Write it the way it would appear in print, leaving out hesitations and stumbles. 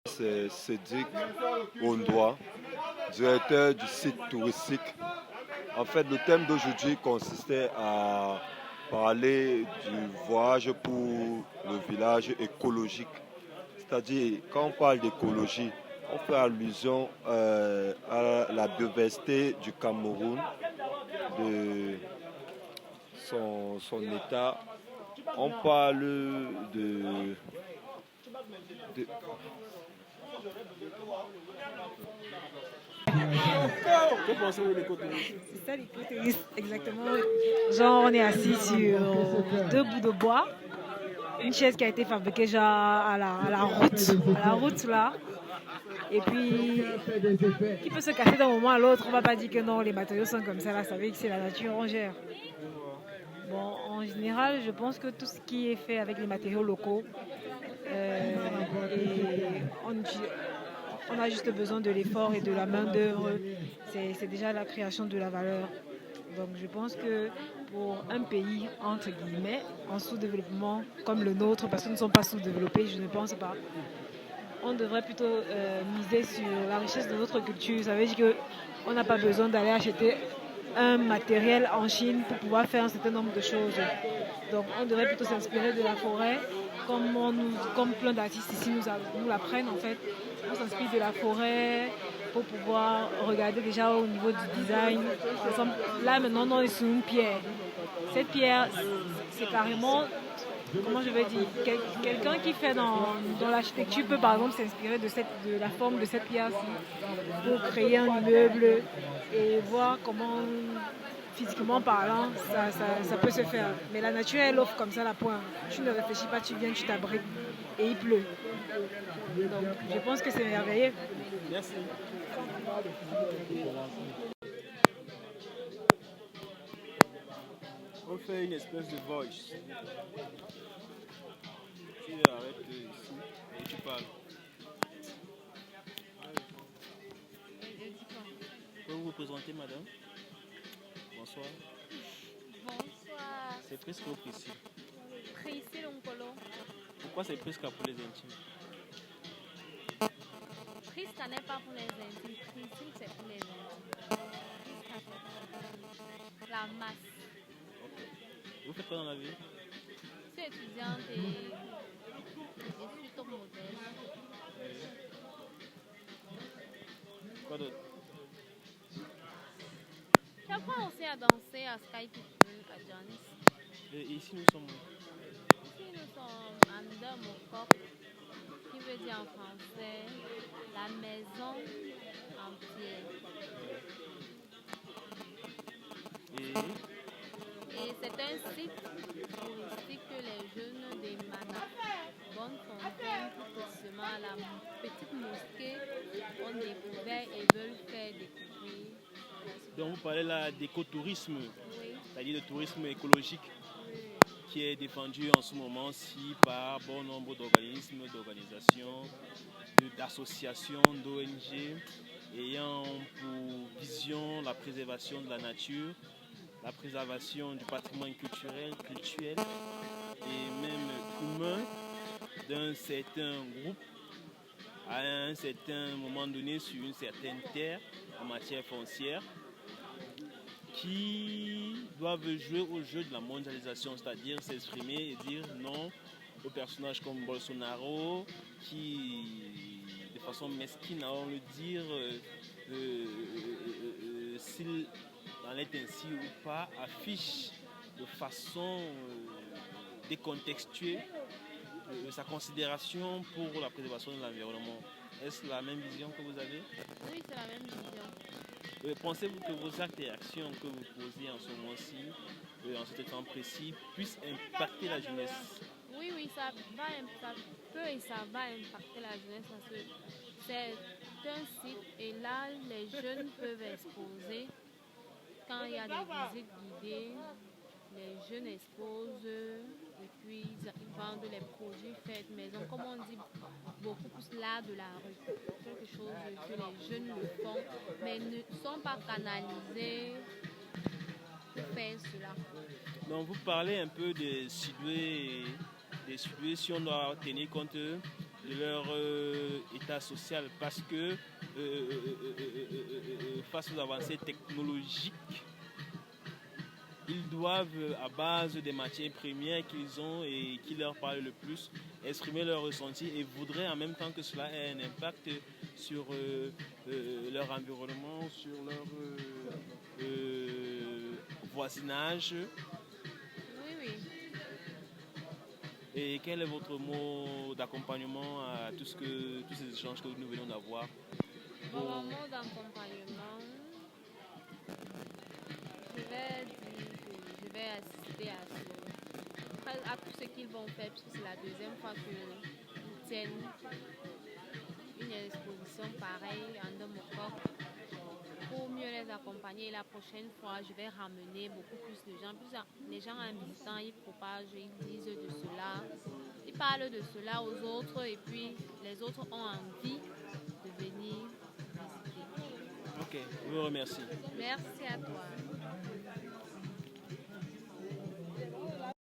C'est Cédric Ondoa, directeur du site touristique. En fait, le thème d'aujourd'hui consistait à parler du voyage pour le village écologique. C'est-à-dire, quand on parle d'écologie, on fait allusion à la biodiversité du Cameroun, de son état. On parle de- Que pensez-vous de l'écotourisme? C'est ça l'écotourisme, exactement. Genre, on est assis sur deux bouts de bois, une chaise qui a été fabriquée genre à la route là. Et puis, qui peut se casser d'un moment à l'autre, on va pas dire que non, les matériaux sont comme ça là, ça veut dire que c'est la nature, on gère. Bon, en général, je pense que tout ce qui est fait avec les matériaux locaux, et on a juste besoin de l'effort et de la main-d'œuvre. C'est déjà la création de la valeur. Donc je pense que pour un pays, entre guillemets, en sous-développement comme le nôtre, parce que nous ne sommes pas sous-développés, je ne pense pas, on devrait plutôt miser sur la richesse de notre culture. Ça veut dire qu'on n'a pas besoin d'aller acheter un matériel en Chine pour pouvoir faire un certain nombre de choses. Donc on devrait plutôt s'inspirer de la forêt, comme plein d'artistes ici nous l'apprennent en fait. On s'inspire de la forêt pour pouvoir regarder déjà au niveau du design. Par exemple, là maintenant on est sur une pierre. Cette pierre, c'est carrément, comment je vais dire, quelqu'un qui fait dans l'architecture peut par exemple s'inspirer de la forme de cette pierre-ci pour créer un immeuble et voir comment, physiquement parlant, ça peut se faire. Mais la nature, elle offre comme ça la pointe. Tu ne réfléchis pas, tu viens, tu t'abrites et il pleut. Donc je pense que c'est merveilleux. Merci. On fait une espèce de voice. Tu arrêtes ici et tu parles. Pouvez-vous vous présenter, madame? Bonsoir. Bonsoir, C'est presque au précis. Priscille Onkolo. Pourquoi c'est presque pour les intimes? Prisca n'est pas pour les intimes, Priscille c'est pour les intimes. La masse. Ok. Vous faites quoi dans la vie? Je suis étudiante et je suis top modèle. Quoi d'autre? J'apprends aussi à danser à Sky People, à Johnny's. Et ici, nous sommes Ici nous sommes à Ndamokop, qui veut dire en français la maison en pierre. Et c'est un site touristique que les jeunes des Mana, Bonne-Fontaine, tout précisément à la petite mosquée, ont découvert et veulent faire découvrir. Donc vous parlez là d'écotourisme, Oui, c'est-à-dire le tourisme écologique qui est défendu en ce moment-ci par bon nombre d'organismes, d'organisations, d'associations, d'ONG ayant pour vision la préservation de la nature, la préservation du patrimoine culturel et même humain d'un certain groupe à un certain moment donné sur une certaine terre en matière foncière qui doivent jouer au jeu de la mondialisation, c'est-à-dire s'exprimer et dire non aux personnages comme Bolsonaro qui, de façon mesquine, allons le dire, s'il en est ainsi ou pas, affiche de façon décontextuée sa considération pour la préservation de l'environnement. Est-ce la même vision que vous avez? oui, c'est la même vision. Pensez-vous que vos actes et actions que vous posez en ce moment-ci, en ce temps précis, puissent impacter la jeunesse? Oui, oui, ça peut et ça va impacter la jeunesse parce que c'est un site et là, les jeunes peuvent exposer. Quand il y a des visites guidées, les jeunes exposent et puis ils vendent les produits faits maison. Comme on dit beaucoup plus l'art de la rue, quelque chose que les jeunes le font, mais ne sont pas canalisés pour faire cela. Donc vous parlez un peu des situations, si on doit tenir compte de de leur état social, parce que face aux avancées technologiques, ils doivent, à base des matières premières qu'ils ont et qui leur parlent le plus, exprimer leur ressenti et voudraient en même temps que cela ait un impact sur leur environnement, sur leur voisinage. Oui, oui. Et quel est votre mot d'accompagnement à tous ces échanges que nous venons d'avoir? Mon mot d'accompagnement, je vais assister à tout ce qu'ils vont faire, puisque c'est la deuxième fois qu'ils tiennent une exposition pareille en Democop, pour mieux les accompagner. La prochaine fois, je vais ramener beaucoup plus de gens. Les gens en visitant, ils propagent, ils disent de cela, ils parlent de cela aux autres et puis les autres ont envie de venir visiter. Ok, je vous remercie. Merci à toi.